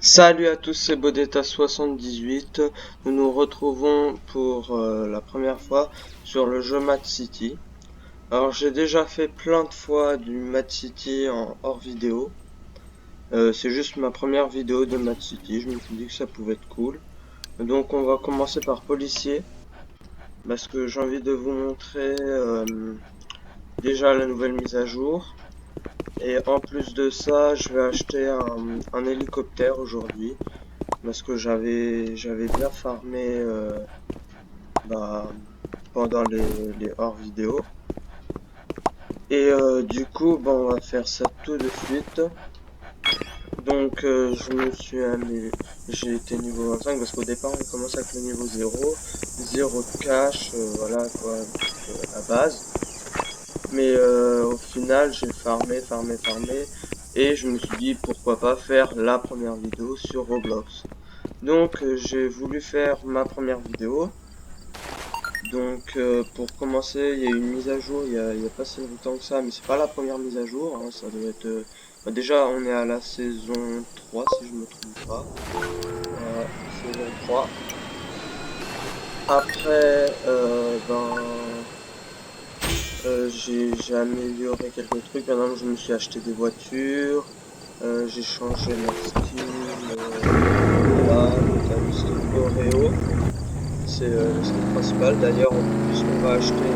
Salut à tous, c'est Bodeta78. Nous nous retrouvons pour la première fois sur le jeu Mad City. Alors j'ai déjà fait plein de fois du Mad City en hors vidéo. C'est juste ma première vidéo de Mad City. Je me suis dit que ça pouvait être cool. Donc on va commencer par policier parce que j'ai envie de vous montrer déjà la nouvelle mise à jour. Et en plus de ça, je vais acheter un hélicoptère aujourd'hui. Parce que j'avais bien farmé bah, pendant les hors vidéo. Et du coup, bah, on va faire ça tout de suite. Donc je me suis j'ai été niveau 25 parce qu'au départ on commence avec le niveau 0, 0 de cash, voilà quoi, la base. Mais au final j'ai farmé et je me suis dit pourquoi pas faire la première vidéo sur Roblox. Donc j'ai voulu faire ma première vidéo. Donc pour commencer, il y a eu une mise à jour il y a pas si longtemps que ça, mais c'est pas la première mise à jour, hein, ça doit être bah, déjà on est à la saison 3 si je me trompe pas. Voilà, saison 3. Après j'ai amélioré quelques trucs. Maintenant je me suis acheté des voitures, j'ai changé ma skin, voilà, donc la skin Oreo. C'est le skin principal. D'ailleurs, en plus, on va acheter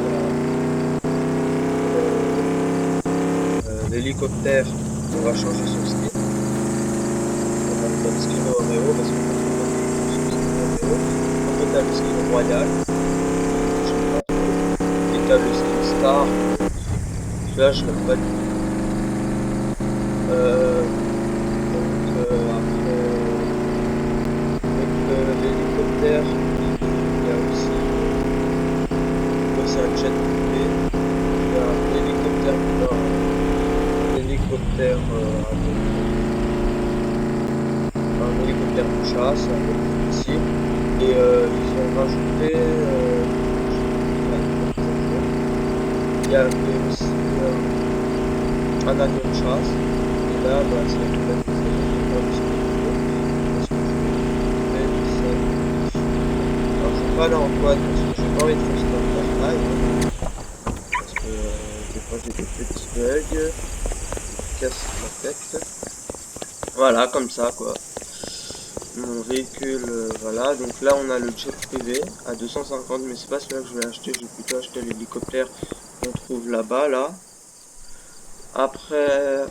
l'hélicoptère. On va changer son skin. On va mettre le skin Oreo parce qu'on a tout le monde son skin Oreo. Après, t'as le skin Royal. J'aime pas trop. Et t'as le skin Star. Celui-là, je l'aime pas du tout. Après, avec l'hélicoptère, il y a aussi c'est un jet privé. Il y a un hélicoptère hélicoptère un hélicoptère de chasse avec des missiles et ils ont rajouté il y avait aussi un avion de chasse et là bah, c'est la nouvelle mise à jour parce que alors je vais pas aller en quad parce que j'ai pas envie de faire ça en Fortnite hein, parce que des fois j'ai des petits bugs qui cassent la tête. Voilà, comme ça, quoi. Mon véhicule, voilà. Donc là, on a le jet privé à 250, mais c'est pas celui-là que je vais acheter. Je vais plutôt acheter l'hélicoptère qu'on trouve là-bas, là. Après,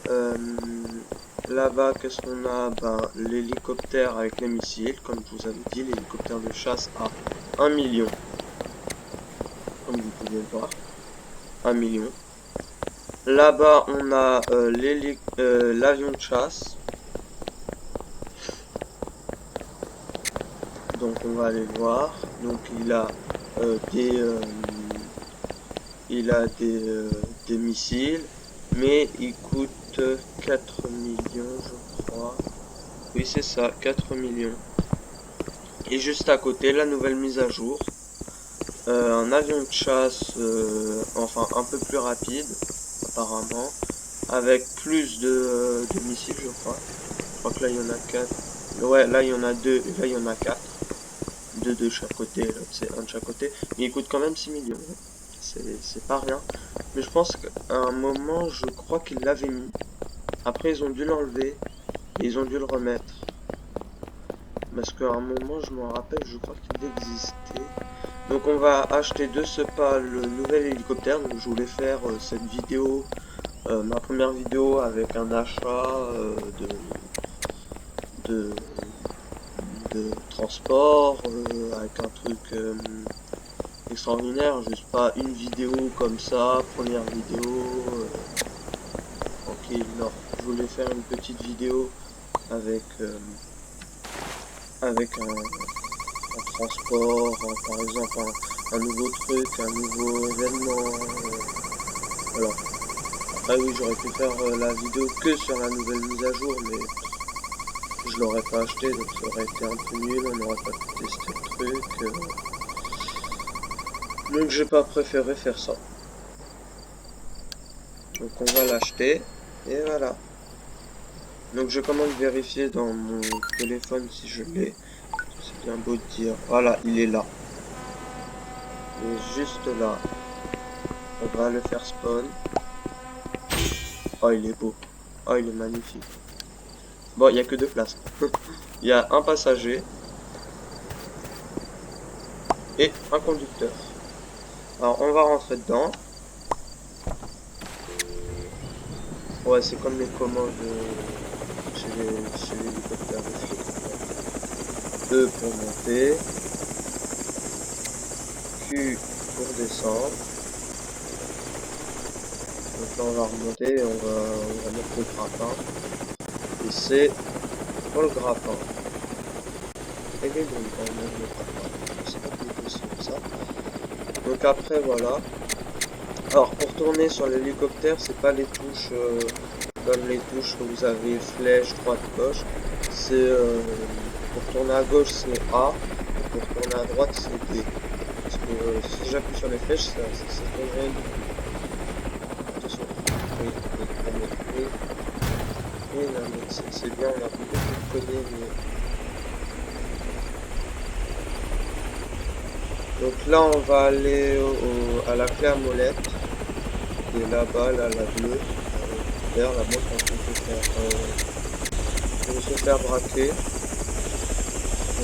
là-bas, qu'est-ce qu'on a? Ben, l'hélicoptère avec les missiles, comme je vous avais dit, l'hélicoptère de chasse à 1 million. Comme vous pouvez le voir, 1 million. Là-bas, on a l'avion de chasse. Donc on va aller voir. Donc euh, des euh, il a des missiles, mais il coûte 4 millions je crois. Oui c'est ça, 4 millions. Et juste à côté, la nouvelle mise à jour. Un avion de chasse, enfin un peu plus rapide, apparemment. Avec plus de missiles je crois. Je crois que là il y en a 4. Ouais, là il y en a 2, et là il y en a 4. Deux de chaque côté, c'est un de chaque côté, mais il coûte quand même 6 millions. C'est pas rien. Mais je pense qu'à un moment, je crois qu'ils l'avaient mis. Après, ils ont dû l'enlever et ils ont dû le remettre. Parce qu'à un moment, je m'en rappelle, je crois qu'il existait. Donc on va acheter de ce pas le nouvel hélicoptère. Donc je voulais faire cette vidéo, ma première vidéo avec un achat de, de transport, avec un truc extraordinaire, juste pas une vidéo comme ça, première vidéo, tranquille, non. Je voulais faire une petite vidéo avec, avec un transport, par exemple un nouveau truc, un nouveau événement, voilà. Après oui, j'aurais pu faire la vidéo que sur la nouvelle mise à jour, mais je l'aurais pas acheté, donc ça aurait été un peu nul, on n'aurait pas pu tester le truc. Donc j'ai pas préféré faire ça. Donc on va l'acheter et voilà. Donc je vais quand même vérifier dans mon téléphone si je l'ai. C'est bien beau de dire. Voilà, il est là. Il est juste là. On va le faire spawn. Oh, il est beau. Oh, il est magnifique. Bon, il n'y a que 2 places. Il y a un passager et un conducteur. Alors, on va rentrer dedans. Ouais, c'est comme les commandes chez l'hélicoptère de flic. E pour monter. Q pour descendre. Donc là, on va remonter et on va mettre le grappin. Et c'est pour le grappin. Et les deux, on met le grappin. C'est pas plus possible que ça. Donc après, voilà. Alors, pour tourner sur l'hélicoptère, c'est pas les touches comme les touches que vous avez flèche, droite, gauche. C'est pour tourner à gauche, c'est A. Et pour tourner à droite, c'est D. Parce que si j'appuie sur les flèches, ça tournerait. Attention. Oui, non, mais c'est bien, on a beaucoup de connaître, mais... Donc là, on va aller à la clé à molette. Qui est là-bas, là, la bleue. Vers la montre, on peut se faire braquer.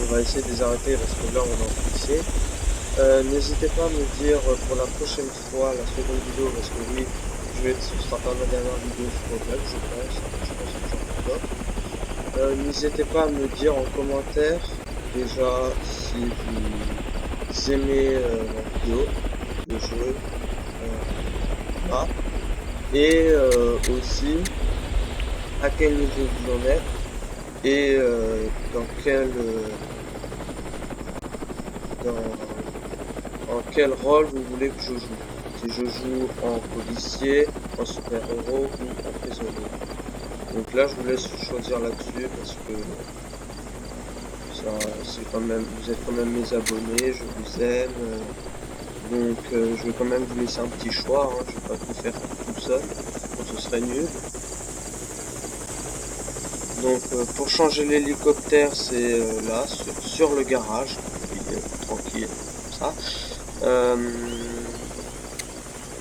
On va essayer de les arrêter parce que là, on est en policier. N'hésitez pas à me dire pour la prochaine fois, la seconde vidéo, parce que oui, ce sera pas ma dernière vidéo sur Roblox, je pense que j'en ferai. N'hésitez pas à me dire en commentaire déjà si vous aimez la vidéo, le jeu, là, et aussi à quel niveau vous en êtes et dans quel rôle vous voulez que je joue. Si je joue en policier, en super-héros ou en prisonnier. Donc là, je vous laisse choisir là-dessus parce que c'est quand même, vous êtes quand même mes abonnés, je vous aime. Donc je vais quand même vous laisser un petit choix. Hein, je vais pas tout faire tout seul, ce serait nul. Donc pour changer l'hélicoptère, c'est là, sur le garage. Il est tranquille, comme ça.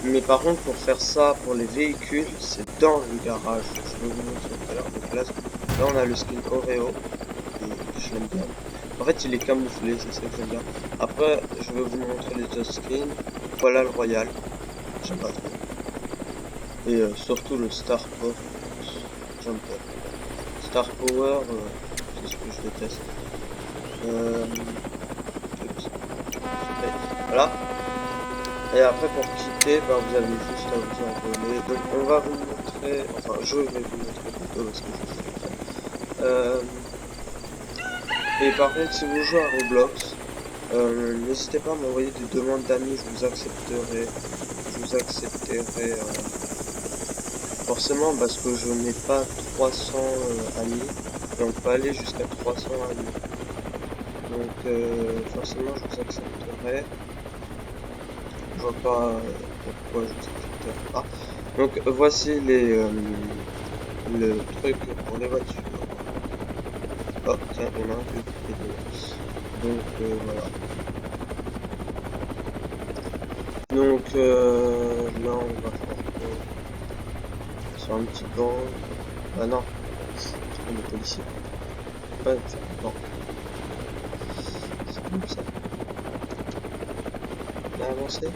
Mais par contre, pour faire ça, pour les véhicules, c'est dans le garage. Je vais vous montrer tout à l'heure. Donc là, on a le skin Oreo. Et je l'aime bien. En fait, il est camouflé, c'est ça que j'aime bien. Après, je vais vous montrer les autres skins. Voilà le Royal. J'aime pas trop. Et surtout le Star Power. J'aime pas. Star Power, c'est ce que je déteste. Voilà. Et après pour quitter, bah, vous avez juste à vous envoler. Donc on va vous montrer, enfin je vais vous montrer plutôt parce que je suis et par contre si vous jouez à Roblox, n'hésitez pas à m'envoyer des demandes d'amis, je vous accepterai. Forcément parce que je n'ai pas 300 amis, et on peut aller jusqu'à 300 amis. Donc forcément je vous accepterai. Je vois pas pourquoi je vous accepterai pas. Donc voici le truc pour les voitures. Oh tiens, on a un peu de donc voilà. Donc là on va faire sur un petit banc. Ah non, on est policier. Pas ça, non. C'est comme ça. On a avancé.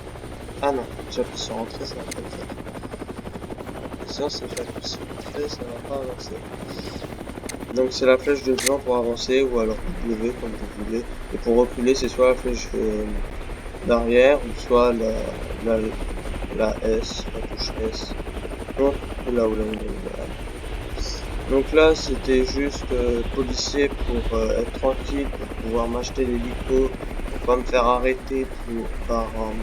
Ah non, j'appuie sur entrée, ça va pas le faire. Sinon c'est j'appuie sur entrée, ça va pas avancer. Donc c'est la flèche de devant pour avancer ou alors W comme vous voulez. Et pour reculer c'est soit la flèche d'arrière ou soit la S, la touche S. Donc là. Donc là c'était juste policier pour être tranquille, pour pouvoir m'acheter l'hélico, pour pas me faire arrêter par un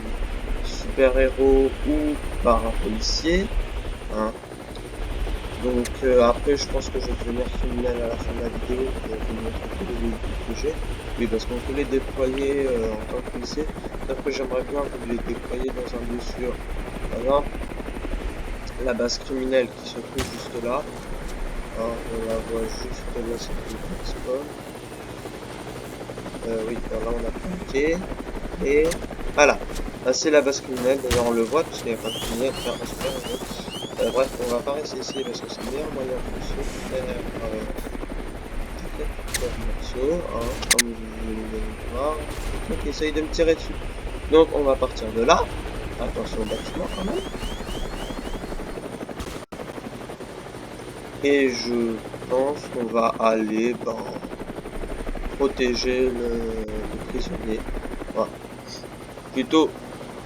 super héros ou par un policier. Hein. Donc après je pense que je vais devenir criminel à la fin de la vidéo pour vous montrer tous les véhicules que j'ai. Oui parce qu'on peut les déployer en tant que policier. Sauf que j'aimerais bien vous les déployer dans un lieu sûr. Par exemple, la base criminelle qui se trouve juste là. Alors, on la voit juste là, c'est une spawn. Oui, alors là on a planqué. Et voilà. Là c'est la base criminelle, d'ailleurs on le voit parce qu'il n'y a pas de criminel, faire un super héros. Bref, on va pas rester ici parce que c'est le meilleur moyen de se faire quelques morceaux, hein, comme vous venez de le voir. Donc essaye de me tirer dessus. Donc on va partir de là. Attention au bâtiment quand même. Et je pense qu'on va aller protéger le prisonnier. Voilà. Plutôt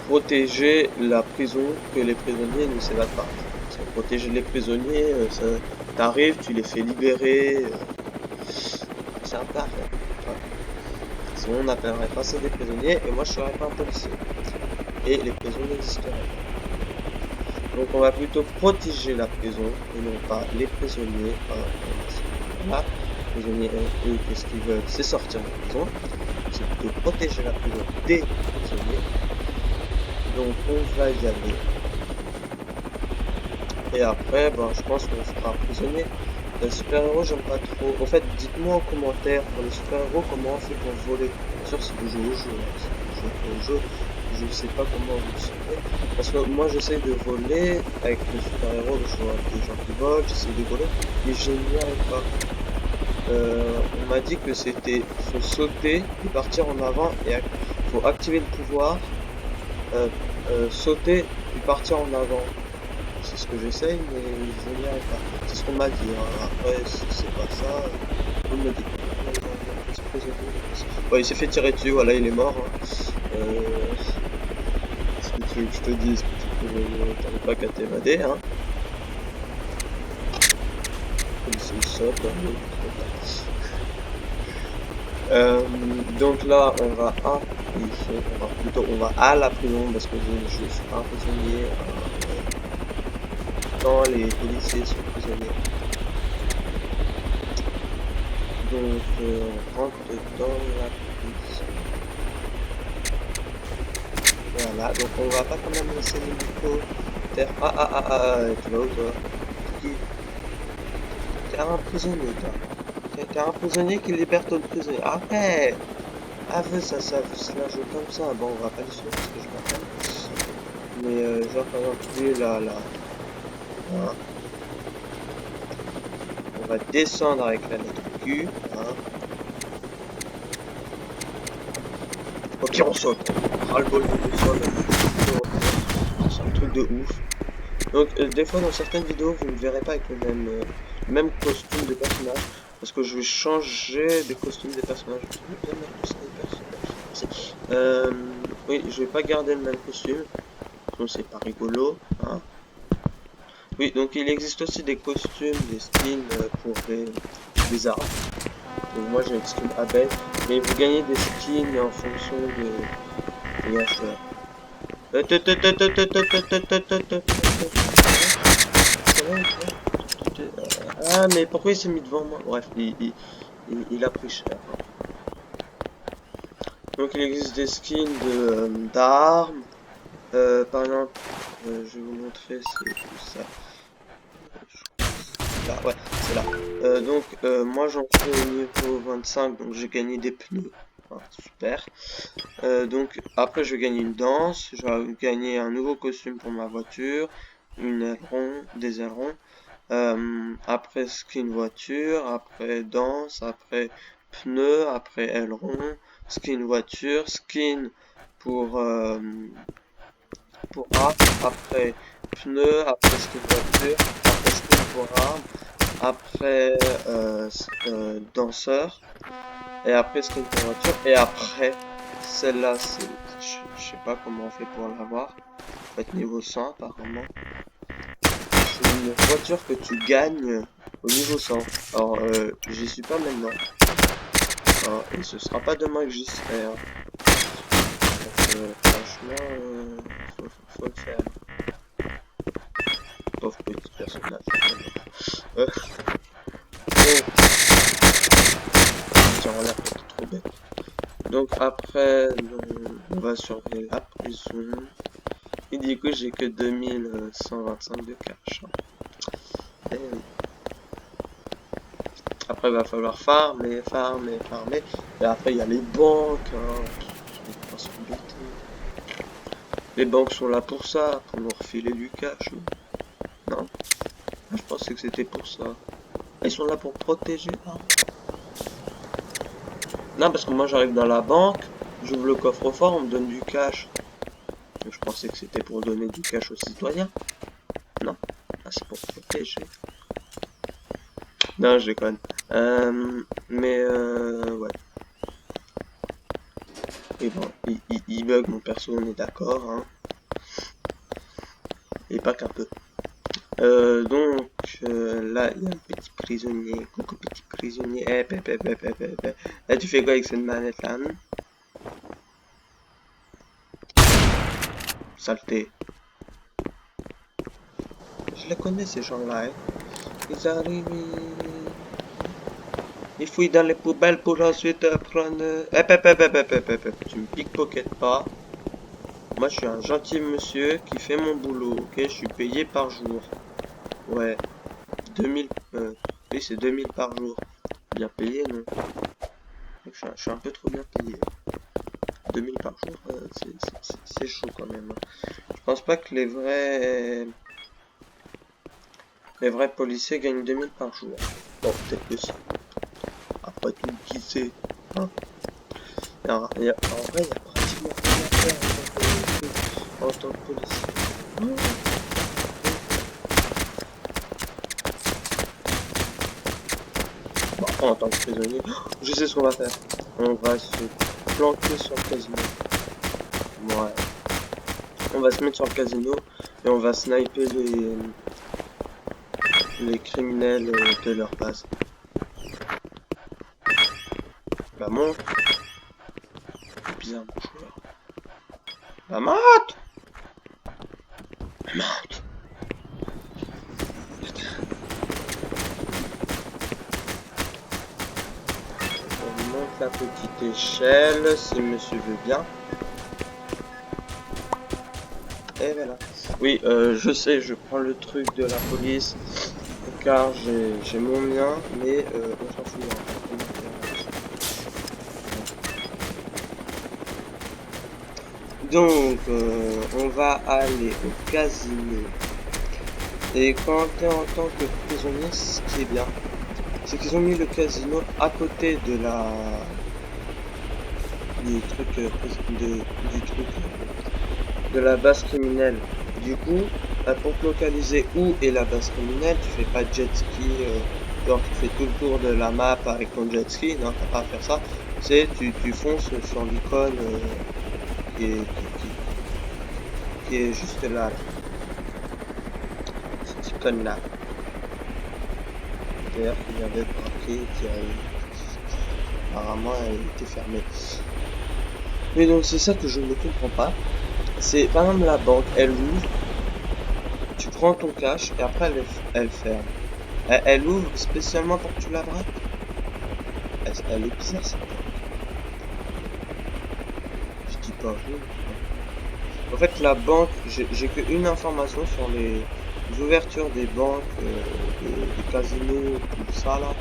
protéger la prison que les prisonniers ne s'évadent pas. Parce que protéger les prisonniers, ça t'arrives, tu les fais libérer, c'est un peu à faire. Voilà. Sinon on n'appellerait pas ça des prisonniers et moi je serais pas un policier. Et les prisons n'existeraient pas. Donc on va plutôt protéger la prison et non pas les prisonniers. Voilà. Les prisonniers, eux, qu'est-ce qu'ils veulent? C'est sortir de la prison. C'est plutôt protéger la prison des prisonniers. Donc on va y aller. Et après, ben, je pense qu'on sera prisonnier. Les super-héros, j'aime pas trop. En fait, dites-moi en commentaire pour les super-héros comment on fait pour voler. Bien sûr, si vous jouez au jeu, hein. Si vous jouez au jeu, je sais pas comment vous savez. Parce que moi, j'essaie de voler avec les super-héros, je vois des gens qui volent, j'essaie de voler, mais je n'y arrive pas. On m'a dit que c'était, faut sauter et partir en avant et faut activer le pouvoir, sauter et partir en avant. C'est ce que j'essaye, mais je n'y arrive pas. C'est ce qu'on m'a dit. Hein. Après, si c'est pas ça, on me dit. Ouais, il s'est fait tirer dessus, voilà, il est mort. Hein. Ce que tu veux que je te dise, t'avais pas qu'à t'évader. Hein. Comme s'il saute, donc là, on va à on va à la prison parce que je suis pas un prisonnier. Quand les policiers sont prisonniers. Donc on rentre dans la prison. Voilà, donc on va pas quand même laisser les micros terre. Tu vas où toi? T'es un prisonnier toi. T'es un prisonnier qui libère ton prisonnier. Après, ça se la joue comme ça. Bon, on va pas le suivre parce que je m'appelle. Mais genre par exemple lui là. Hein. On va descendre avec la lettre Q. Hein. Ok, on saute. Ras-le-bol de descendre. C'est un truc de ouf. Donc des fois dans certaines vidéos vous ne verrez pas avec le même costume de personnage. Parce que je vais changer des costumes des personnages. Je vais bien mettre des personnages. Oui, je vais pas garder le même costume. Sinon c'est pas rigolo. Hein. Oui, donc il existe aussi des costumes, des skins pour des armes. Donc moi j'ai le skin abeille, mais vous gagnez des skins en fonction des acheteurs. Ah mais pourquoi il s'est mis devant moi? Bref, il a pris cher. Donc il existe des skins d'armes. Par exemple, je vais vous montrer, c'est tout ça. Là, ouais, c'est là. Donc, moi j'en suis au niveau 25, donc j'ai gagné des pneus. Ah, super. Donc, après, je vais gagner une danse. Je vais gagner un nouveau costume pour ma voiture. Des ailerons. Après, skin voiture. Après, danse. Après, pneus. Après, aileron. Skin voiture. Skin pour, arme. Après, pneus. Après, skin voiture. Après, skin pour arme. Après danseur, et après skin pour voiture, et après celle-là, c'est je sais pas comment on fait pour l'avoir, faut être niveau 100 apparemment. C'est une voiture que tu gagnes au niveau 100. Alors j'y suis pas maintenant. Alors, et ce sera pas demain que j'y serai. Hein. Donc, franchement, faut le faire. Pauvre petit personnage. Tiens, on a peut-être trop bête. Donc après, on va surveiller la prison. Et du coup, j'ai que 2125 de cash. Et oui. Après, il va falloir farmer. Et après, il y a les banques. Hein. On va pas s'embêter. Les banques sont là pour ça, pour nous refiler du cash. Non? Je pensais que c'était pour ça. Ils sont là pour protéger. Ah. Non, parce que moi j'arrive dans la banque, j'ouvre le coffre-fort, on me donne du cash. Je pensais que c'était pour donner du cash aux citoyens. Non, ah, c'est pour protéger. Non, je déconne. Ouais. Et bon, il bug mon perso, on est d'accord. Hein. Et pas qu'un peu. Là, il y a un petit prisonnier. Coucou petit prisonnier. Là, tu fais quoi avec cette manette là? Saleté. Je les connais ces gens-là. Hein. Ils arrivent, ils fouillent dans les poubelles pour ensuite prendre... Tu me pickpockets pas. Moi, je suis un gentil monsieur qui fait mon boulot, ok? Je suis payé par jour. Ouais. 2000... oui, c'est 2000 par jour. Bien payé, non? Je suis un peu trop bien payé. 2000 par jour, c'est chaud quand même. Je pense pas que les vrais policiers gagnent 2000 par jour. Bon, peut-être que ça. Après tout, qui sait, hein? En vrai, il y a pratiquement rien à faire en tant que policier. Bon, après, en tant que prisonnier, je sais ce qu'on va faire. On va se planquer sur le casino. Ouais. On va se mettre sur le casino et on va sniper les criminels de leur base. Bah monte. Bizarre mon joueur. Bah monte. Monte. On monte la petite échelle si monsieur veut bien. Et voilà. Oui, je sais, je prends le truc de la police car j'ai mon mien, mais on s'en fout. Hein. Donc, on va aller au casino. Et quand tu es en tant que prisonnier, ce qui est bien, c'est qu'ils ont mis le casino à côté de du truc de la base criminelle. Du coup, pour te localiser où est la base criminelle, tu fais pas de jet ski, genre tu fais tout le tour de la map avec ton jet ski, non, t'as pas à faire ça. C'est tu fonces sur l'icône qui est juste là. Cette icône là. D'ailleurs, il y avait braqué qui a apparemment elle était fermée. Mais donc c'est ça que je ne comprends pas. C'est par exemple la banque, elle ouvre, tu prends ton cash et après elle ferme. Elle ouvre spécialement pour que tu la braques. Elle est bizarre cette banque. Je dis pas vous. En fait la banque, j'ai que une information sur les ouvertures des banques, des casinos, tout ça là.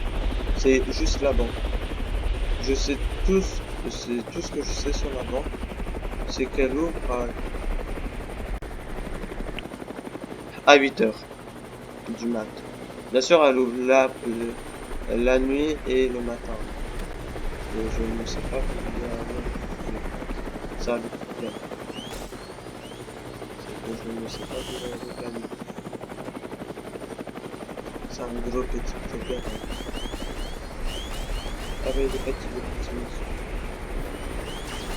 C'est juste la banque. Je sais c'est tout ce que je sais sur la banque. C'est qu'elle ouvre à 8h du mat. Bien sûr, elle ouvre la nuit et le matin. Et je ne sais pas combien ça le problème. C'est que je ne sais pas combien elle ouvre la nuit. C'est un gros petit problème. Avec des petits bâtiments.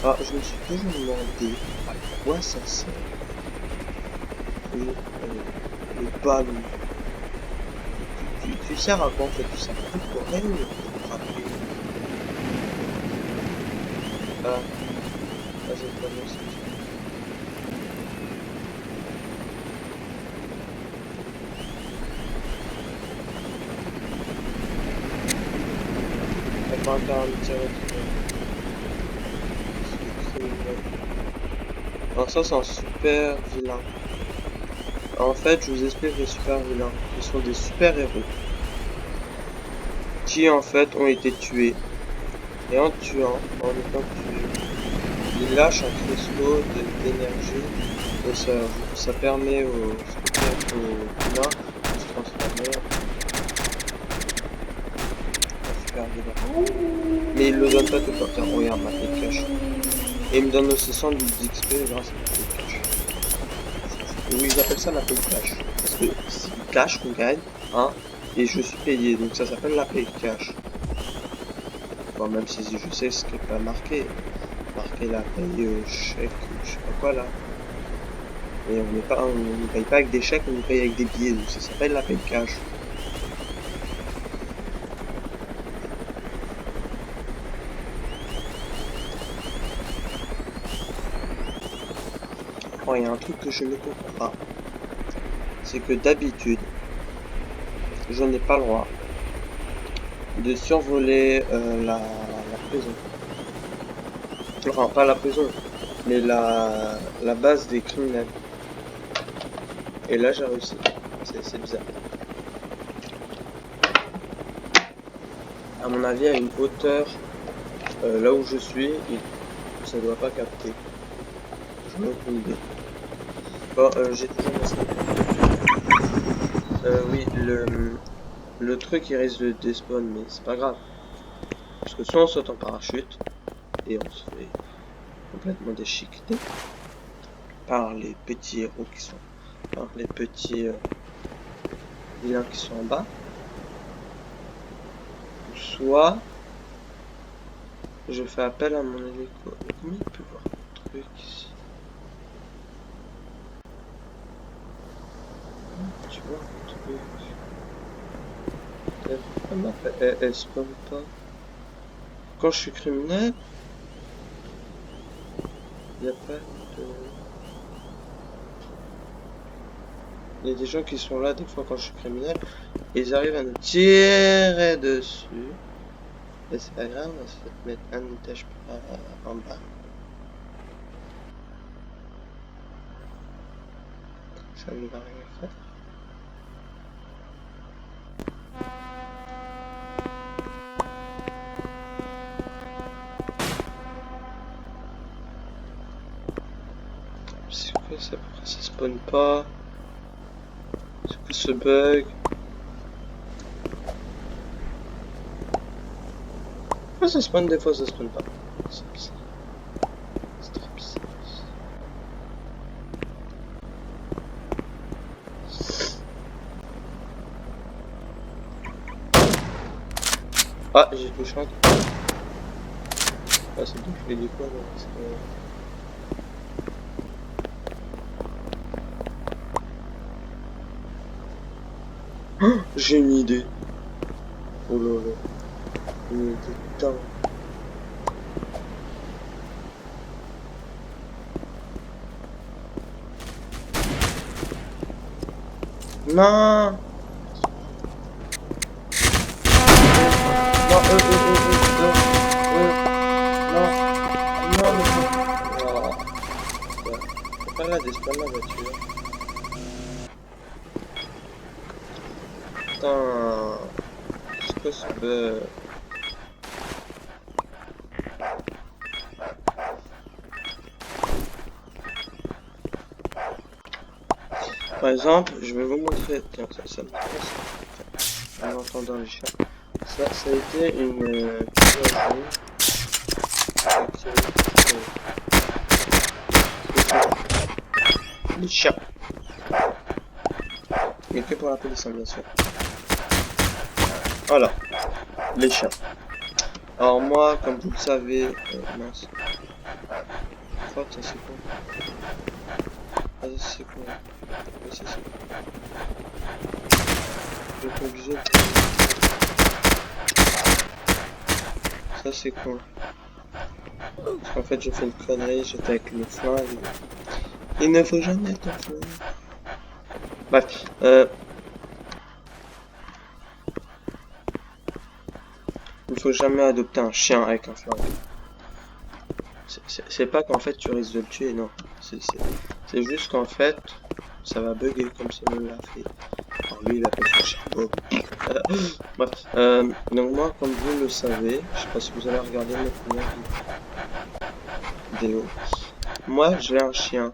Ah, je me suis toujours demandé à quoi ça sert. Le ballon. Tu sers à quoi en fait? Tu sers pour courir ou pour frapper? Ah, j'ai pas vu ça. T'as pas intérêt à me tirer dessus. Alors ça c'est un super vilain. En fait, je vous explique les super vilains. Ils sont des super héros. qui en fait ont été tués. Et en tuant, en étant tués, ils lâchent un cristaux d'énergie et ça permet aux humains de se transformer en super vilain. Mais il le donne pas tout le temps. Tiens, regarde ma paix de cache. Et il me donne aussi 100 d'XP grâce à ma paix de cache. Oui, ils appellent ça la paix de cache. Parce que c'est du cash qu'on gagne, hein, et je suis payé, donc ça s'appelle la paix de cache. Bon, même si je sais ce qui est pas marqué. Marqué la paye chèque, je sais pas quoi là. Et on ne paye pas avec des chèques, on nous paye avec des billets, donc ça s'appelle la paye cash. Bon, il y a un truc que je ne comprends pas. C'est que d'habitude, je n'ai pas le droit de survoler la prison. Enfin, pas la prison, mais la base des criminels. Et là, j'ai réussi. C'est bizarre. À mon avis, à une hauteur, là où je suis, ça doit pas capter. Je n'ai aucune idée. Bon, j'ai toujours mon sniper. Oui, le truc il risque de despawn, mais c'est pas grave. Parce que soit on saute en parachute, et on se fait complètement déchiqueter par les petits héros qui sont, par les petits vilains qui sont en bas. Soit je fais appel à mon hélico. Mais comment il peut voir le truc ici? Tu vois le truc? Elle spawn pas. Quand je suis criminel, il n'y a pas de... Il y a des gens qui sont là des fois quand je suis criminel et ils arrivent à nous tirer dessus. Mais c'est pas grave, on va se mettre un étage en bas. Ça ne va rien faire. C'est quoi ça? Pourquoi ça spawn pas? C'est quoi ce bug? Pourquoi ça spawn des fois ça spawn pas? C'est bizarre. C'est trop bizarre. Ah, j'ai touché un truc. Ah, c'est tout, je l'ai dit quoi là? Oh, j'ai une idée. Oh là là. Une idée dingue. Non. Non, non, mais... Oh. Faut pas la despawn la voiture. Putain. C'est quoi ce bug? Par exemple, je vais vous montrer, tiens, ça me passe en entendant les chiens. Ça a été une les chiens. Mais que pour la police, bien sûr. Voilà, les chiens. Alors moi, comme vous le savez, mince. Oh, ça c'est quoi? Ah, c'est quoi? Oui, c'est ça. Je vais obligé de... Ça c'est quoi? Parce qu'en fait j'ai fait une connerie, j'étais avec le flingue. Il ne faut jamais être en flingue. Bref, il faut jamais adopter un chien avec un flingue. C'est pas qu'en fait tu risques de le tuer, non. C'est juste qu'en fait ça va bugger comme ça me l'a fait. Alors lui il appelle son chien Bob. Bref, donc moi, comme vous le savez, je sais pas si vous allez regarder mes premières vidéos. Moi, j'ai un chien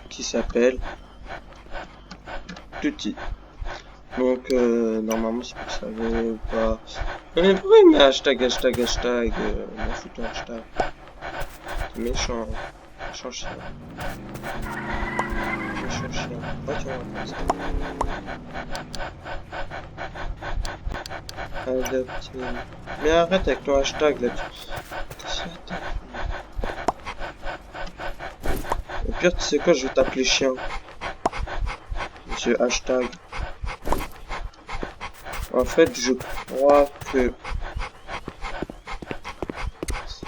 qui s'appelle Tutti. Donc, normalement, si vous le savez ou pas. Mais pourquoi il met hashtag, m'en fout ton hashtag. C'est méchant. Méchant chien. Méchant chien. Pourquoi tu vois comme ça? Adopté. Mais arrête avec ton hashtag là. Qu'est-ce que t'as? Au pire, tu sais quoi, je vais t'appeler chien. Monsieur hashtag. En fait, je crois que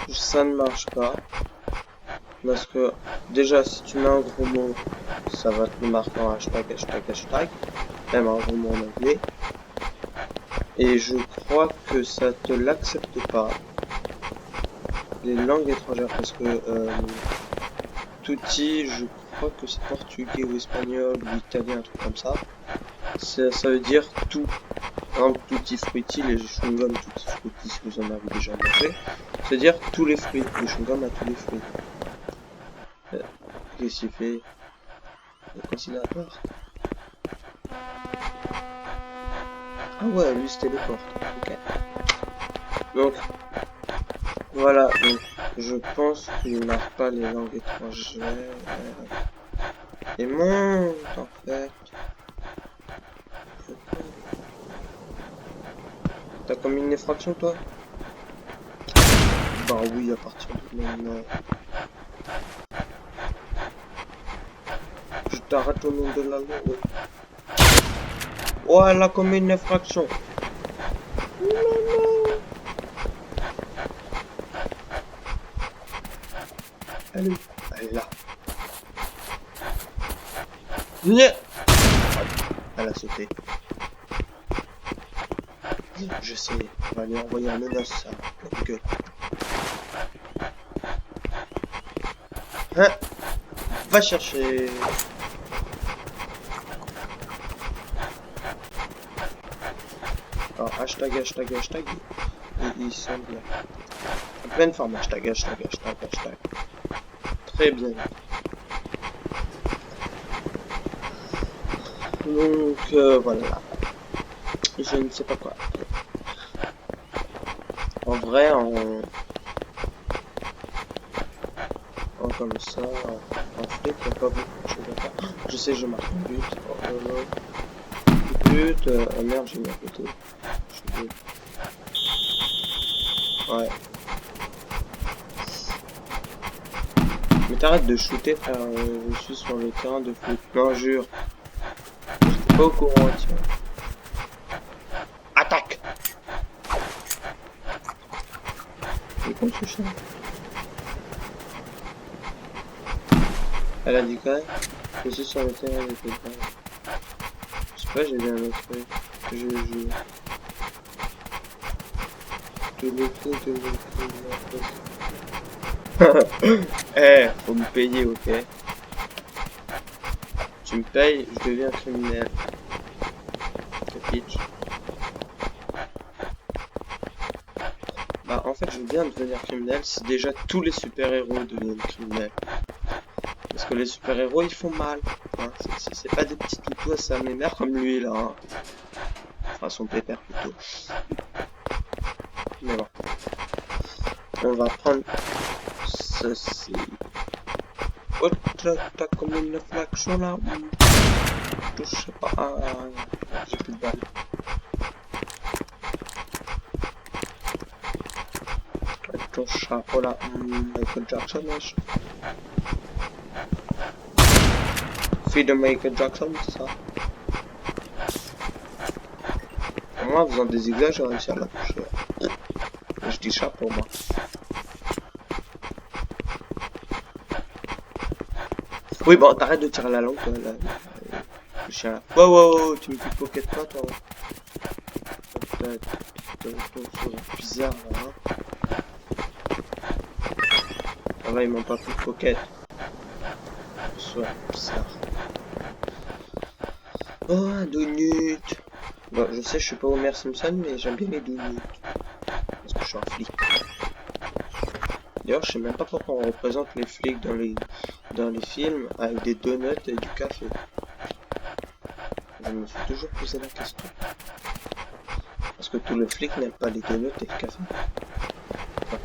ça ne marche pas. Parce que déjà, si tu mets un gros mot, ça va te marquer en hashtag. Même un gros mot en anglais. Et je crois que ça te l'accepte pas. Les langues étrangères, parce que tutti, je crois que c'est portugais ou espagnol ou italien, un truc comme ça. Ça veut dire tout. Par exemple, tutti frutti, les chewing-gums tutti frutti, si vous en avez déjà mangé, c'est-à-dire tous les fruits. Le chewing-gum a tous les fruits. Qu'est-ce qu'il fait? Le conciliateur. Ah ouais, lui se téléporte. Ok. Donc, voilà. Donc, je pense qu'il n'a pas les langues étrangères. Et monte, en fait. T'as commis une effraction, toi? Bah oui, à partir de maintenant. Je t'arrête au nom de la loi. Ouais. Oh, elle a commis une effraction. Non, non. Elle est là. Nya. Elle a sauté. Je sais, on va lui envoyer un menace à la gueule. Hein? Va chercher. Alors, hashtag, il semble. En pleine forme, hashtag. Très bien. Donc, voilà. Je ne sais pas quoi. En vrai, comme ça, en fait, il n'y a pas beaucoup de choses à faire. Je sais, je marque un but. But, oh merde, j'ai mis à côté. Ouais. Mais t'arrêtes de shooter, frère. Je suis sur le terrain de foot. Non, jure. J'étais pas au courant, tiens. Attaque! C'est con ce chien. Elle a dit quoi? Je suis sur le terrain de foot. Je sais pas, j'ai bien un autre truc. Eh, faut me payer, ok? Tu me payes, je deviens criminel. Pitch. Bah, en fait, je viens de devenir criminel si déjà tous les super-héros deviennent criminels. Parce que les super-héros, ils font mal. Hein. C'est pas des petits toutous à sa mère comme lui, là. Hein. Enfin, son pépère, plutôt. Mais bon. On va prendre ceci. Autre, t'as comme une flaction, là. Je sais pas. Ah, j'ai plus de balles. Ton chapeau, là. Michael Jackson, wesh. Fille de Michael Jackson, c'est ça. Moi, en faisant des zigzags, j'ai réussi à la toucher. Je dis chapeau, moi. Oui, bon, t'arrêtes de tirer la langue, toi, là. Le chien, là. Wow, tu me pickpockets pas, toi. T'as bizarre, là. Hein. Ah, là, ils m'ont pas pickpocket. Soit bizarre. Oh, un donut. Bon, je sais, je suis pas Homer Simpson, mais j'aime bien les donuts. Parce que je suis un flic. D'ailleurs, je sais même pas pourquoi on représente les flics dans les films avec des donuts et du café. Je me suis toujours posé la question. Parce que tous les flics n'aiment pas les donuts et le café. Enfin,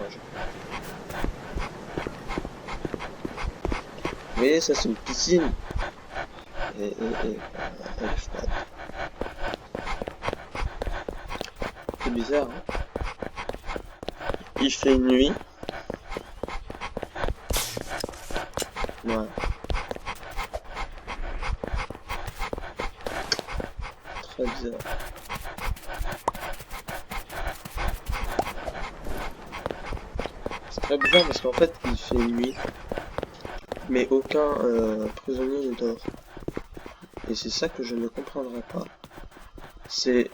vous voyez, ça c'est une piscine. Elle est froide. C'est bizarre, hein. Il fait nuit. Ouais, très bizarre. C'est très bizarre parce qu'en fait, il fait nuit. Mais aucun prisonnier ne dort. Et c'est ça que je ne comprendrai pas. C'est...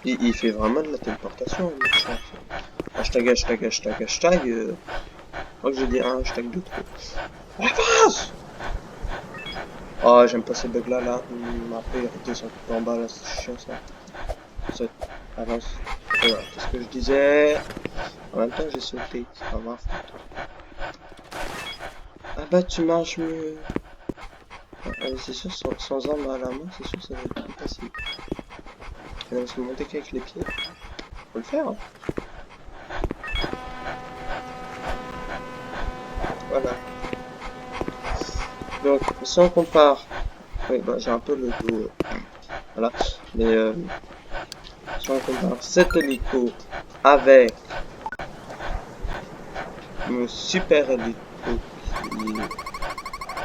Il fait vraiment de la téléportation, le chat. Hashtag, hashtag, hashtag, hashtag. Je crois que j'ai dit un hashtag de trop. Avance! Oh, j'aime pas ces bugs là. Après, il redescend tout en bas là, c'est chiant ça. Avance. Voilà, qu'est-ce que je disais? En même temps, j'ai sauté, c'est pas ma faute. Ah bah, tu marches mieux. Ah, c'est sûr, sans arme à la main, c'est sûr, ça va être plus facile. On va se monter qu'avec les pieds. Faut le faire, hein. Voilà. Donc, si on compare, oui, bah, j'ai un peu le dos, voilà, mais si on compare cet hélico avec le super hélico qui...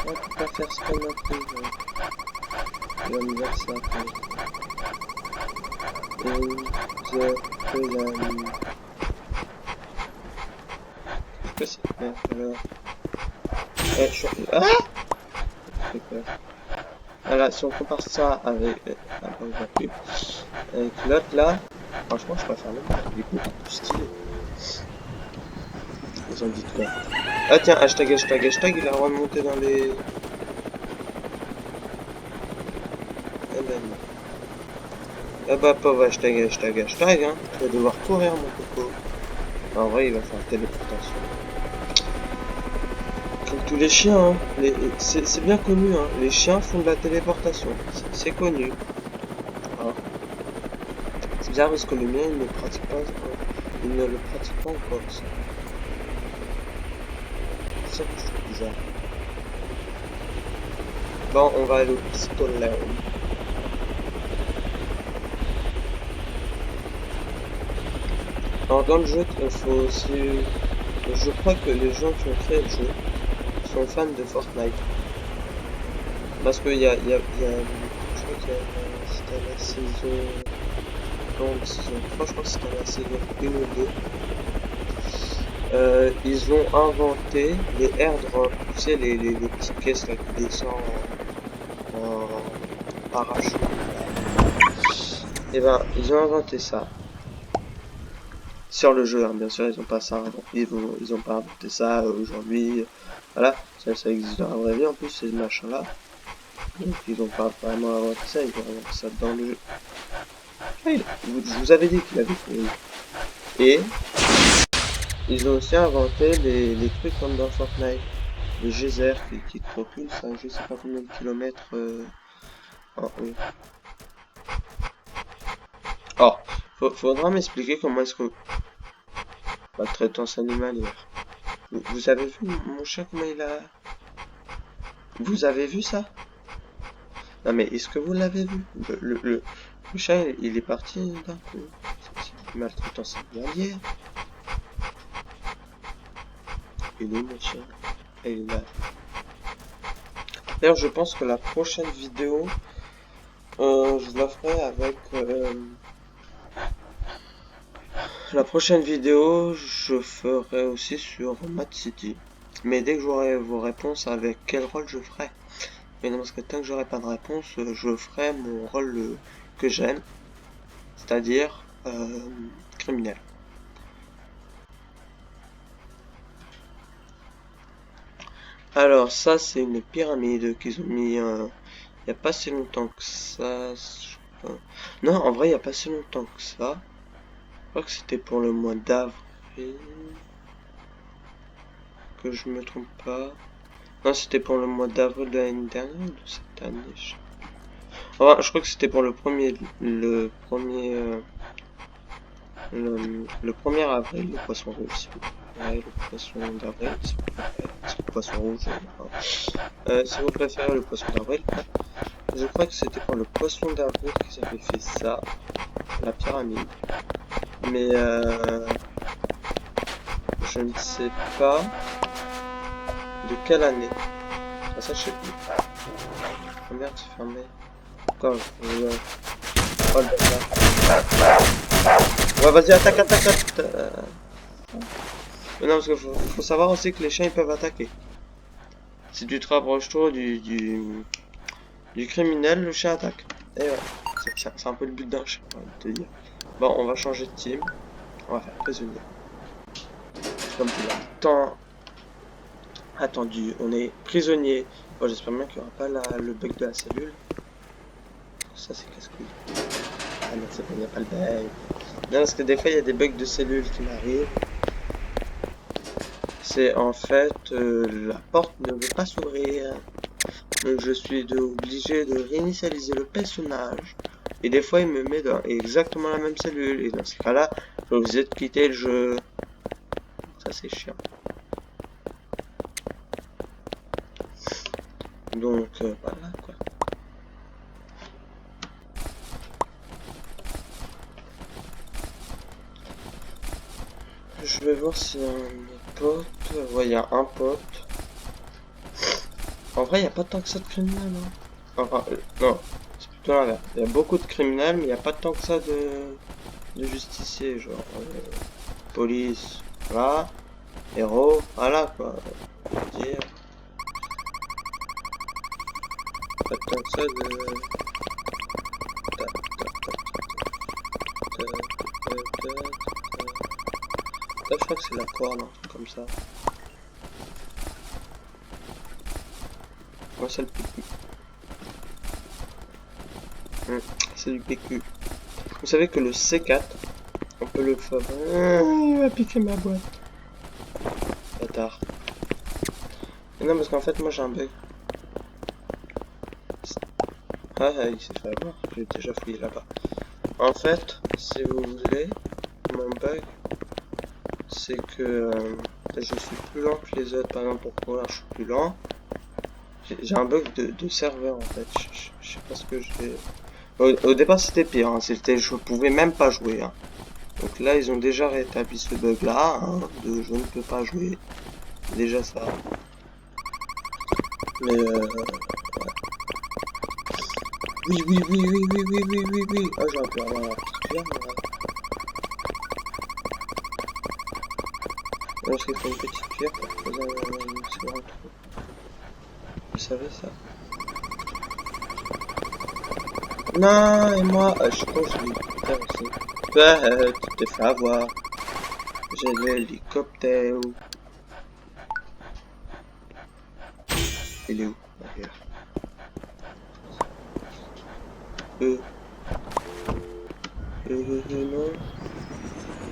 On peut pas faire ce qu'on a fait, l'anniversaire. Qu'est-ce que c'est? Alors... Ah! J'ai peur. Voilà, si on compare ça avec... ah, bah, on voit plus. Avec l'autre là, franchement, je préfère le mien. Il est beaucoup plus stylé. Ils ont dit quoi? Ah tiens, hashtag, hashtag, hashtag, il a remonté dans les... Ah ben non. Ah bah pauvre hashtag, hashtag, hashtag, hein. Tu vas devoir courir mon coco. En vrai, il va faire téléportation. Comme tous les chiens, hein. C'est bien connu, hein. Les chiens font de la téléportation. C'est connu. Hein. C'est bizarre parce que le mien, il ne pratique pas, il ne le pratique pas encore. C'est ça que je trouve bizarre. Bon, on va aller au pistolet. Alors dans le jeu, il faut aussi... Je crois que les gens qui ont créé le jeu sont fans de Fortnite. Parce qu'il y a... Je crois qu'il y a... C'était la saison... Non, la saison 3, je crois que c'était la saison 1 ou 2. Ils ont inventé les airdrops. Tu sais, les petites caisses là qui descendent en parachute. Et ben, ils ont inventé ça. Sur le jeu, hein, bien sûr, ils ont pas ça, ils ont pas inventé ça aujourd'hui, voilà, ça existe dans la vraie vie en plus, ces machins-là, donc ils ont pas vraiment inventé ça, ils ont inventé ça dans le jeu. Ah, je vous avais dit qu'il avait fait. Et ils ont aussi inventé les trucs comme dans Fortnite, les geysers qui te propulsent à je sais pas combien de kilomètres en haut. Oh, faudra m'expliquer comment est-ce que la traitance animalière. Vous avez vu mon chien comment il a... Vous avez vu ça? Non mais est-ce que vous l'avez vu? Le chat il est parti d'un coup. C'est maltraitance animalière. Il est mon chien. Et il est là. D'ailleurs je pense que la prochaine vidéo je la ferai avec la prochaine vidéo je ferai aussi sur Mad City. Mais dès que j'aurai vos réponses avec quel rôle je ferai. Mais non, parce que tant que j'aurai pas de réponse, je ferai mon rôle que j'aime, c'est-à-dire criminel. Alors ça c'est une pyramide qu'ils ont mis il y a pas si longtemps que ça. Non, en vrai il y a pas si longtemps que ça. Je crois que c'était pour le mois d'avril. Que je me trompe pas. Non, c'était pour le mois d'avril de l'année dernière ou de cette année. Enfin, je crois que c'était pour le premier le 1er avril, le poisson rouge, s'il vous plaît. Ouais, le poisson d'avril, s'il vous plaît. Le poisson rouge. Si vous préférez le poisson d'avril, je crois que c'était pour le poisson d'avril qu'ils avaient fait ça, la pyramide. Mais je ne sais pas de quelle année. Ah, ça, je sais plus. Oh merde, c'est fermé. Encore, oh le bâtard. Ouais, vas-y, attaque, attaque, attaque. Mais non, parce qu'il faut savoir aussi que les chiens ils peuvent attaquer. Si tu te rapproches trop du criminel, le chien attaque. Et ouais, c'est un peu le but d'un chien, on va te dire. Bon, on va changer de team. On va faire prisonnier. Comme tu l'as tant attendu, on est prisonnier. Bon, j'espère bien qu'il n'y aura pas le bug de la cellule. Ça, c'est casse-couille. Ah non, c'est bon, il n'y a pas le bug. Non, parce que des fois, il y a des bugs de cellules qui m'arrivent. C'est en fait, la porte ne veut pas s'ouvrir. Donc je suis obligé de réinitialiser le personnage. Et des fois il me met dans exactement la même cellule. Et dans ce cas-là, je suis obligé de quitter le jeu. Ça c'est chiant. Donc voilà quoi. Je vais voir si un pote. Ouais, il y a un pote. En vrai, il n'y a pas tant que ça de criminels. Hein. Enfin, non, c'est plutôt l'inverse. Il y a beaucoup de criminels, mais il n'y a pas tant que ça de justiciers. Genre, police, voilà. Héros, voilà quoi. On va dire. Pas tant que ça de. Là, je crois que c'est la corde, un truc comme ça. Ouais, c'est le PQ. C'est du PQ. Vous savez que le C4, on peut le faire. Il va piquer ma boîte. Bâtard. Mais non, parce qu'en fait, moi j'ai un bug. Ah, il s'est fait avoir. J'ai déjà fouillé là-bas. En fait, si vous voulez, mon bug, c'est que je suis plus lent que les autres. Par exemple, pour courir, je suis plus lent. J'ai un bug de serveur en fait. Je sais pas ce que je vais. Au départ, c'était pire. Hein. Je pouvais même pas jouer. Hein. Donc là, ils ont déjà rétabli ce bug là. Hein, de je ne peux pas jouer. Déjà ça. Mais ouais. Oui, oui, oui, oui, oui, oui, oui, oui, oui. Ah, j'ai un peu avoir la petite pierre, ouais. Parce qu'il faut une petite pierre pour poser un trou. Vous savez ça? Non, et moi, je suis con, j'ai l'hélicoptère aussi. Tu t'es fait avoir. J'ai l'hélicoptère. Il est où? Regarde. Non.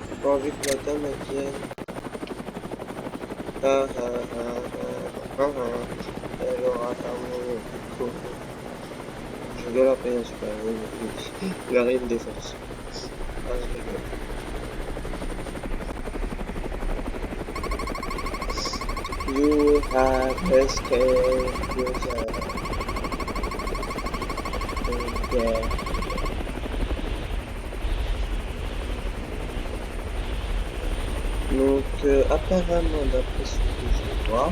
J'ai pas envie que la dame elle vienne. Ah ah ah ah ah. Elle aura un mot. Je vais la payer, c'est pas grave. Il arrive des forces. Ah, je rigole. You have escaped yourself. Yeah. Donc, apparemment, d'après ce que je vois,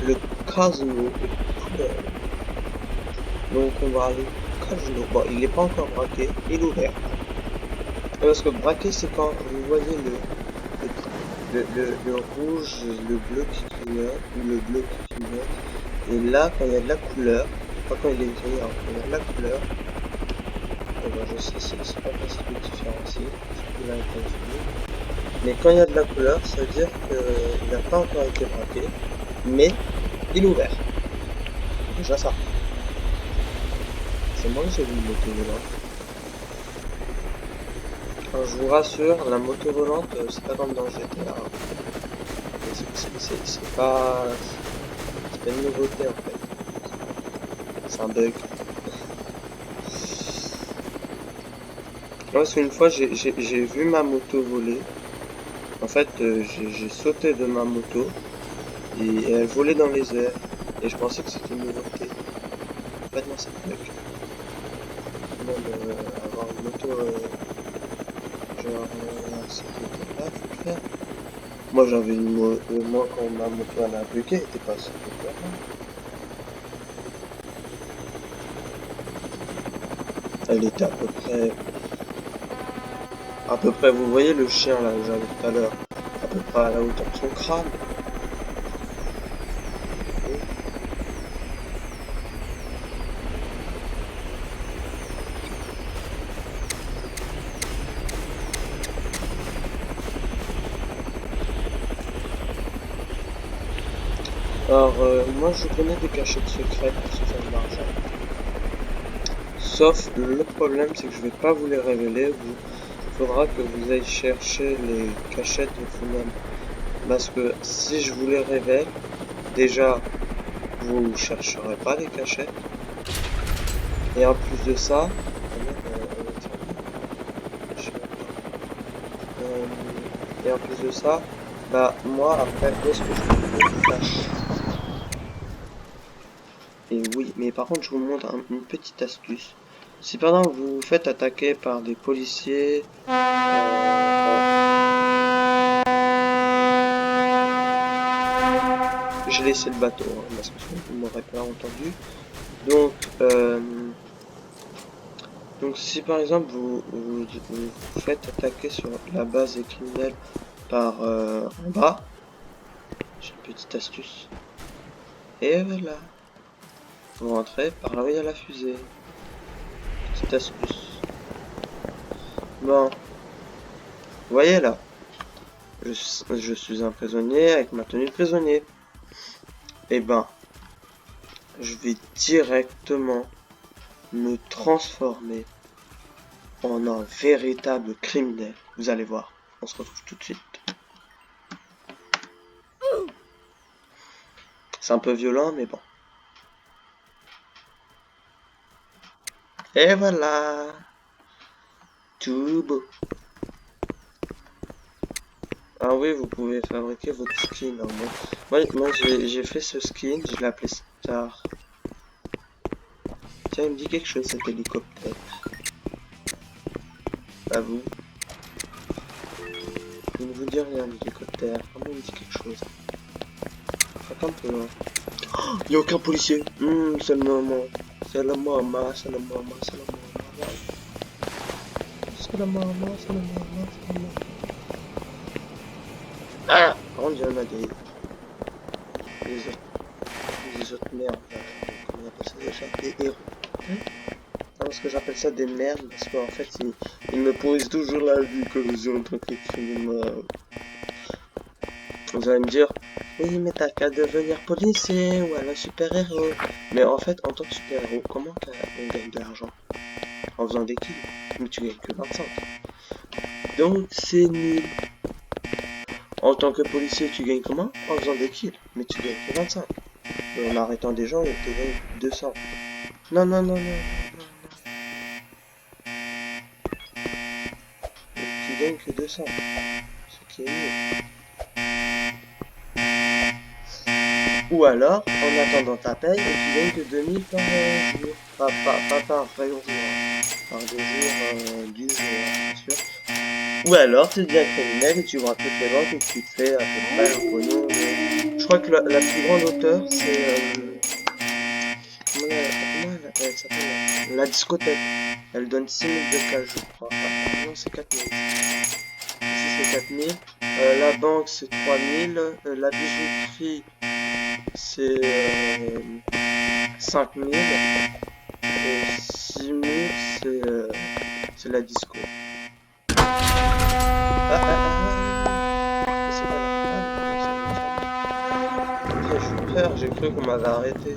le casino est couleur. Donc, on va aller au casino. Bon, il n'est pas encore braqué, il est ouvert. Parce que braqué, c'est quand vous voyez le rouge, le bleu qui clignote, ou le bleu qui clignote. Et là, quand il y a de la couleur, pas quand il est gris, hein, quand il y a de la couleur, ben, je sais, c'est pas facile de différencier, surtout là, avec la mais quand il y a de la couleur, ça veut dire qu'il n'a pas encore été braqué. mais il est ouvert. Déjà ça. C'est moi j'ai vu une moto volante. Alors, je vous rassure, la moto volante, c'est pas comme dans GTA. C'est pas une nouveauté en fait. C'est un bug. Parce qu'une fois j'ai vu ma moto voler. En fait, j'ai sauté de ma moto et elle volait dans les airs. Et je pensais que c'était une nouveauté. En fait, non, c'est un bug. Même avoir une moto, genre, c'était là, faut le faire. Moi, j'avais une moto, moi, quand ma moto elle a bugué, elle était pas super. Elle était à peu près, vous voyez le chien là, que j'avais tout à l'heure, à peu près à la hauteur de son crâne. Alors, moi, je connais des cachettes secrètes pour se faire de l'argent. Sauf, le problème, c'est que je vais pas vous les révéler. Il faudra que vous ayez chercher les cachettes vous-même. Parce que si je vous les révèle, déjà, vous chercherez pas les cachettes. Et en plus de ça, et en plus de ça, bah moi après, où est-ce que je peux faire? Et oui, mais par contre, je vous montre une petite astuce. Si par exemple vous vous faites attaquer par des policiers, j'ai laissé le bateau, hein, parce que sinon vous m'aurez pas entendu. Donc, donc si par exemple vous faites attaquer sur la base des criminels par en bas, j'ai une petite astuce. Et voilà, vous rentrez par là où il y a la fusée. Petite astuce. Bon, vous voyez là, je suis un prisonnier avec ma tenue de prisonnier. Et ben, je vais directement me transformer en un véritable criminel. Vous allez voir, on se retrouve tout de suite. C'est un peu violent, mais bon. Et voilà, tout beau. Ah oui, vous pouvez fabriquer votre skin. Hein. Moi j'ai fait ce skin, je l'ai appelé Star. Tiens, il me dit quelque chose cet hélicoptère. À vous. Il ne vous dit rien l'hélicoptère. Comment il me dit quelque chose? Attends un peu là. Oh, il n'y a aucun policier. C'est le moment. C'est la maman, c'est la maman, c'est la maman. C'est la maman, c'est la maman, c'est la maman. Ah! Par contre, il y en a des autres merdes. Comment on appelle ça déjà? Des héros. Non, parce que j'appelle ça des merdes, parce qu'en fait, ils me pourrissent toujours la vie que je suis en tant que criminel. Vous allez me dire, oui, mais t'as qu'à devenir policier ou alors super-héros. Mais en fait, en tant que super-héros, comment on gagne de l'argent? En faisant des kills. Mais tu gagnes que 25. Donc, c'est nul. En tant que policier, tu gagnes comment? En faisant des kills. Mais tu gagnes que 25. Et en arrêtant des gens, tu gagnes 200. Non, non, non, non, non, non. Tu gagnes que 200. Ce qui est nul. Ou alors, en attendant ta paye, et tu gagnes que 2000 par jour. Pas par vrai jour, par 2 jours, 10 jours, bien sûr. Ou alors, tu deviens criminel et tu braques toutes les banques et tu te fais à peu près un pognon. Je crois que la plus grande hauteur, c'est... comment elle s'appelle? La discothèque. Elle donne 6000 de cash, je crois. Ah, non, c'est 4000. Ici, c'est 4000. La banque, c'est 3000. La bijouterie, c'est 5000. Et 6000, c'est la disco. C'est pas la frère, j'ai cru qu'on m'avait arrêté.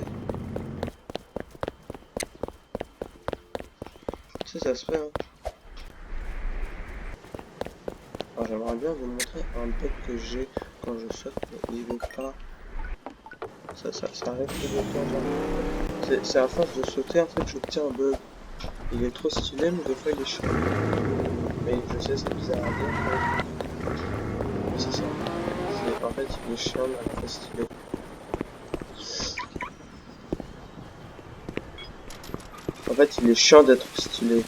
Tu sais, ça se fait, hein. Alors, j'aimerais bien vous montrer un bug que j'ai quand je saute, mais il veut pas. Ça arrive tout le temps, genre. C'est à force de sauter, en fait, j'obtiens un bug. Il est trop stylé, mais des fois, il est chiant. Mais je sais, c'est bizarre à dire, mais c'est ça. En fait, il est chiant, mais très stylé. En fait, il est chiant d'être stylé.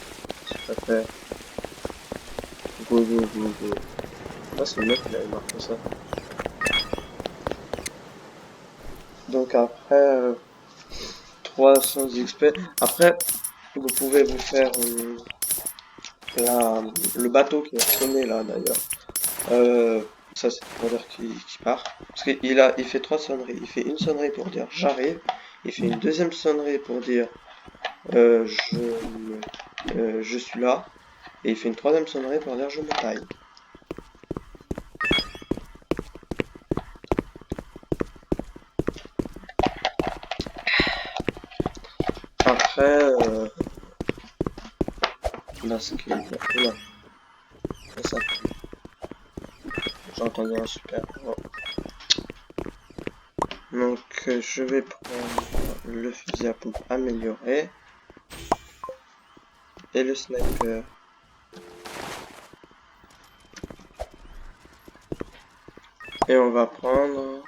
Ça fait go go go go. Ah, c'est le mec qui avait marqué ça. Donc après 300 XP. Après, vous pouvez vous faire le bateau qui a sonné là d'ailleurs. Ça c'est pour dire qu'il part. Parce qu'il fait 3 sonneries. Il fait une sonnerie pour dire j'arrive. Il fait une deuxième sonnerie pour dire je suis là. Et il fait une troisième sonnerie pour dire je me taille. Après, là, ce qui est là, c'est ça. J'ai entendu un super. Oh. Donc, je vais prendre le fusil à pompe amélioré et le sniper. Et on va prendre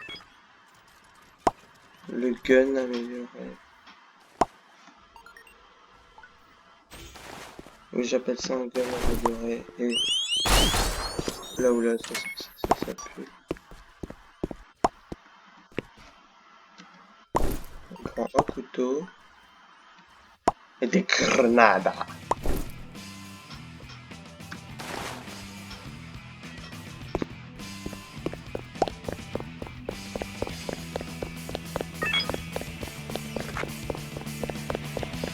le gun amélioré. Oui, j'appelle ça un gun amélioré. Et là où là, ça pue. On prend un couteau et des grenades.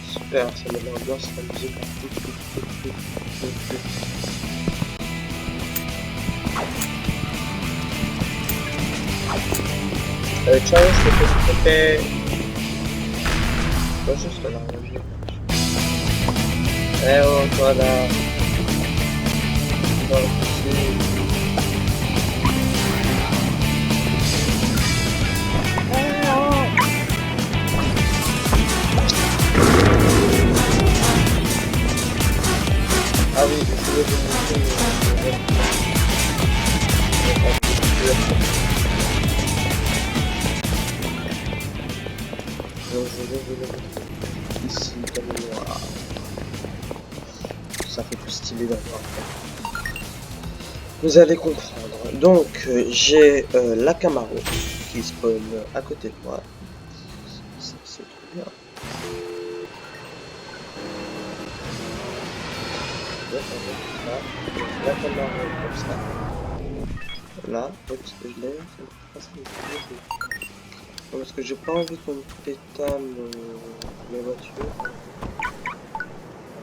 Super, ça met l'ambiance, la musique. Ciao, c'était pas juste là. Eh oh, voilà. Donc, ah oui, je voulais vous montrer donc je vais vous le montrer ici comme noir. Ça fait plus stylé d'avoir. Vous allez comprendre. Donc j'ai la Camaro qui spawn à côté de moi. C'est trop bien. La Camaro comme ça. Là, je l'ai. Parce que j'ai pas envie qu'on pétale les voitures.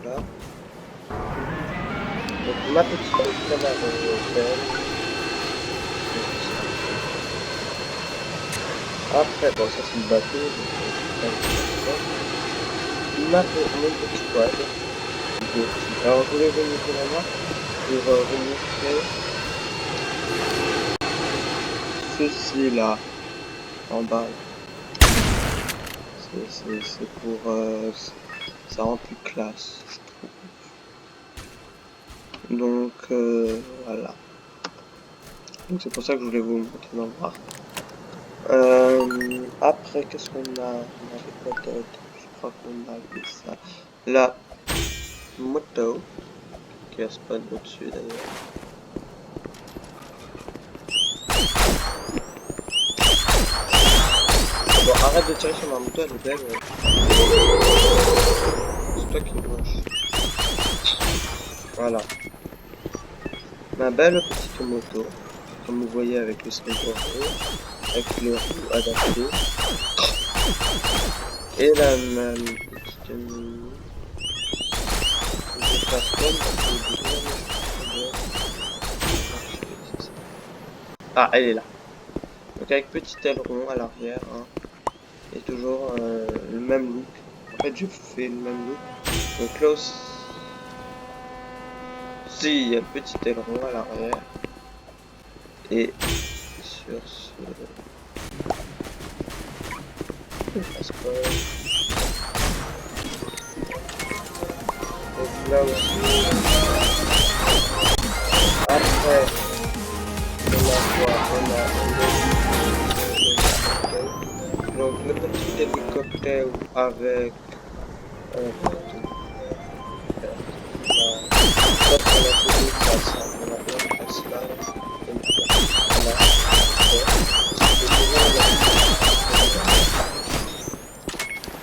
Voilà. Donc ma petite Camaro belle. Après, bon ça c'est le bateau. Mon petit quad. Alors je voulais vous montrer la main pour vous montrer ceci là en bas. C'est pour ça rend plus classe, je trouve. Donc voilà. Donc c'est pour ça que je voulais vous montrer dans le noir. Après qu'est-ce qu'on a? On avait quoi d'autre? Je crois qu'on avait ça. La moto qui a spawn au-dessus d'ailleurs. Bon, arrête de tirer sur ma moto, elle est belle. C'est toi qui me moche. Voilà. Ma belle petite moto, comme vous voyez avec le sniper, avec les roues adaptées. Et la petite ah, elle est là. Donc avec petit aileron à l'arrière, hein, et toujours le même look. En fait, j'ai fait le même look. Donc là aussi, il y a le petit aileron à l'arrière. Et sur ce... Donc là aussi, après, donc le petit hélicoptère avec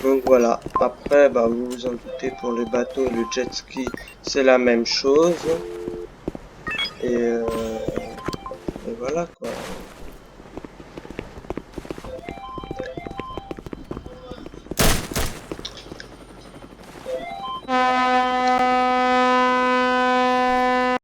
donc voilà, après bah, vous vous en doutez, pour les bateaux et le jet ski c'est la même chose. Et voilà quoi.